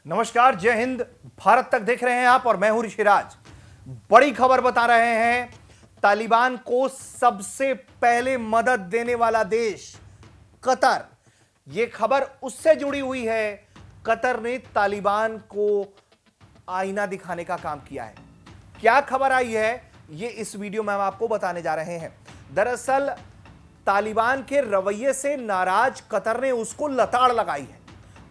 नमस्कार, जय हिंद। भारत तक देख रहे हैं आप और मैं हूं ऋषिराज। बड़ी खबर बता रहे हैं, तालिबान को सबसे पहले मदद देने वाला देश कतर। यह खबर उससे जुड़ी हुई है, कतर ने तालिबान को आईना दिखाने का काम किया है। क्या खबर आई है, यह इस वीडियो में हम आपको बताने जा रहे हैं। दरअसल तालिबान के रवैये से नाराज कतर ने उसको लताड़ लगाई है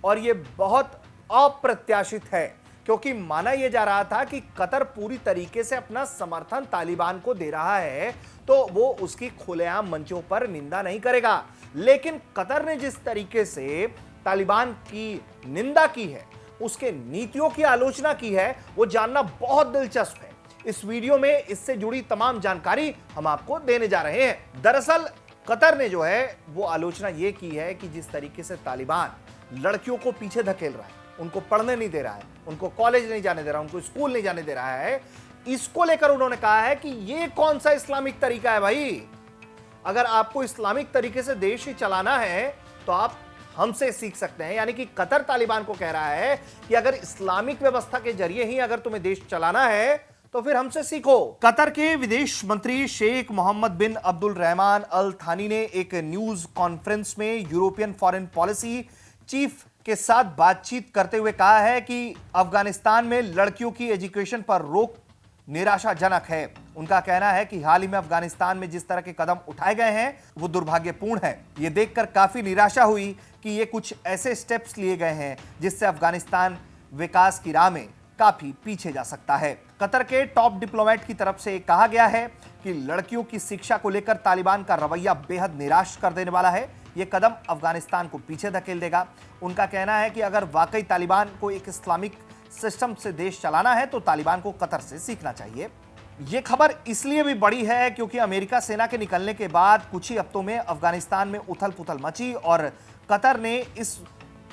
और यह बहुत अप्रत्याशित है, क्योंकि माना यह जा रहा था कि कतर पूरी तरीके से अपना समर्थन तालिबान को दे रहा है तो वो उसकी खुलेआम मंचों पर निंदा नहीं करेगा। लेकिन कतर ने जिस तरीके से तालिबान की निंदा की है, उसके नीतियों की आलोचना की है, वो जानना बहुत दिलचस्प है। इस वीडियो में इससे जुड़ी तमाम जानकारी हम आपको देने जा रहे हैं। दरअसल कतर ने जो है वो आलोचना ये की है कि जिस तरीके से तालिबान लड़कियों को पीछे धकेल रहा है, उनको पढ़ने नहीं दे रहा है, उनको कॉलेज नहीं जाने दे रहा है, उनको स्कूल नहीं जाने दे रहा है, इसको लेकर उन्होंने कहा है कि ये कौन सा इस्लामिक तरीका है भाई। अगर आपको इस्लामिक तरीके से देश ही चलाना है तो आप हमसे सीख सकते हैं। यानी कि कतर तालिबान को कह रहा है कि अगर इस्लामिक व्यवस्था के जरिए ही अगर तुम्हें देश चलाना है तो फिर हमसे सीखो। कतर के विदेश मंत्री शेख मोहम्मद बिन अब्दुल रहमान अल थानी ने एक न्यूज कॉन्फ्रेंस में यूरोपियन फॉरेन पॉलिसी चीफ के साथ बातचीत करते हुए कहा है कि अफगानिस्तान में लड़कियों की एजुकेशन पर रोक निराशाजनक है। उनका कहना है कि हाल ही में अफगानिस्तान में जिस तरह के कदम उठाए गए हैं वो दुर्भाग्यपूर्ण है। ये देखकर काफी निराशा हुई कि ये कुछ ऐसे स्टेप्स लिए गए हैं जिससे अफगानिस्तान विकास की राह में काफी पीछे जा सकता है। कतर के टॉप डिप्लोमेट की तरफ से कहा गया है कि लड़कियों की शिक्षा को लेकर तालिबान का रवैया बेहद निराश कर देने वाला है। यह कदम अफगानिस्तान को पीछे धकेल देगा। उनका कहना है कि अगर वाकई तालिबान को एक इस्लामिक सिस्टम से देश चलाना है तो तालिबान को कतर से सीखना चाहिए। यह खबर इसलिए भी बड़ी है क्योंकि अमेरिका सेना के निकलने के बाद कुछ ही हफ्तों में अफगानिस्तान में उथल पुथल मची और कतर ने इस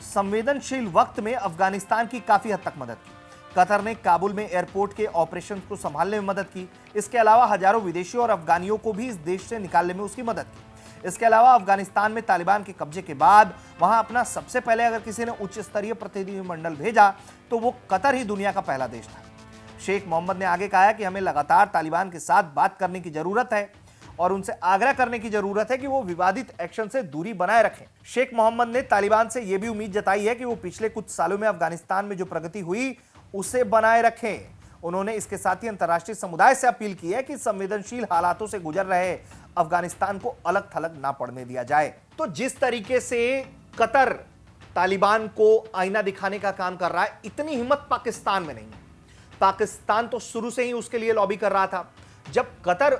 संवेदनशील वक्त में अफगानिस्तान की काफी हद तक मदद की। कतर ने काबुल में एयरपोर्ट के ऑपरेशन को संभालने में मदद की। इसके अलावा हजारों विदेशियों और अफगानियों को भी इस देश से निकालने में उसकी मदद की। इसके अलावा अफगानिस्तान में तालिबान के कब्जे के बाद वहां अपना सबसे पहले अगर किसी ने उच्च स्तरीय प्रतिनिधिमंडल भेजा तो वो कतर ही दुनिया का पहला देश था। शेख मोहम्मद ने आगे कहा कि हमें लगातार तालिबान के साथ बात करने की जरूरत है और उनसे आग्रह करने की जरूरत है कि वो विवादित एक्शन से दूरी बनाए रखें। शेख मोहम्मद ने तालिबान से यह भी उम्मीद जताई है कि वो पिछले कुछ सालों में अफगानिस्तान में जो प्रगति हुई उसे बनाए रखें। उन्होंने इसके साथ ही अंतर्राष्ट्रीय समुदाय से अपील की है कि संवेदनशील हालातों से गुजर रहे अफगानिस्तान को अलग थलग ना पड़ने दिया जाए। तो जिस तरीके से कतर तालिबान को आईना दिखाने का काम कर रहा है, इतनी हिम्मत पाकिस्तान में नहीं है। पाकिस्तान तो शुरू से ही उसके लिए लॉबी कर रहा था। जब कतर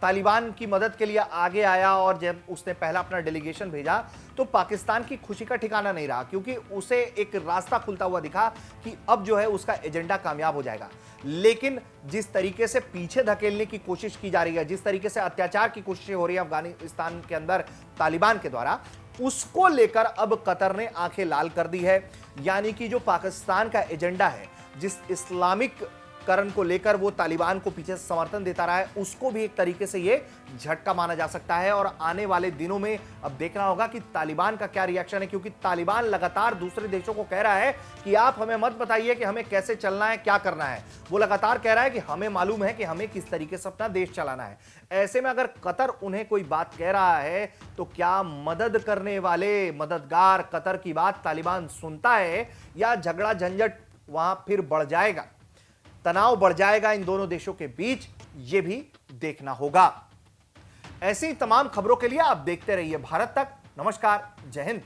तालिबान की मदद के लिए आगे आया और जब उसने पहला अपना डेलीगेशन भेजा तो पाकिस्तान की खुशी का ठिकाना नहीं रहा, क्योंकि उसे एक रास्ता खुलता हुआ दिखा कि अब जो है उसका एजेंडा कामयाब हो जाएगा। लेकिन जिस तरीके से पीछे धकेलने की कोशिश की जा रही है, जिस तरीके से अत्याचार की कोशिशें हो रही है अफगानिस्तान के अंदर तालिबान के द्वारा, उसको लेकर अब कतर ने आंखें लाल कर दी है। यानी कि जो पाकिस्तान का एजेंडा है, जिस इस्लामिक करण को लेकर वो तालिबान को पीछे से समर्थन देता रहा है, उसको भी एक तरीके से ये झटका माना जा सकता है। और आने वाले दिनों में अब देखना होगा कि तालिबान का क्या रिएक्शन है, क्योंकि तालिबान लगातार दूसरे देशों को कह रहा है कि आप हमें मत बताइए कि हमें कैसे चलना है, क्या करना है। वो लगातार कह रहा है कि हमें मालूम है कि हमें किस तरीके से अपना देश चलाना है। ऐसे में अगर कतर उन्हें कोई बात कह रहा है तो क्या मदद करने वाले मददगार कतर की बात तालिबान सुनता है या झगड़ा झंझट वहां फिर बढ़ जाएगा, तनाव बढ़ जाएगा इन दोनों देशों के बीच, यह भी देखना होगा। ऐसी तमाम खबरों के लिए आप देखते रहिए भारत तक। नमस्कार, जय हिंद।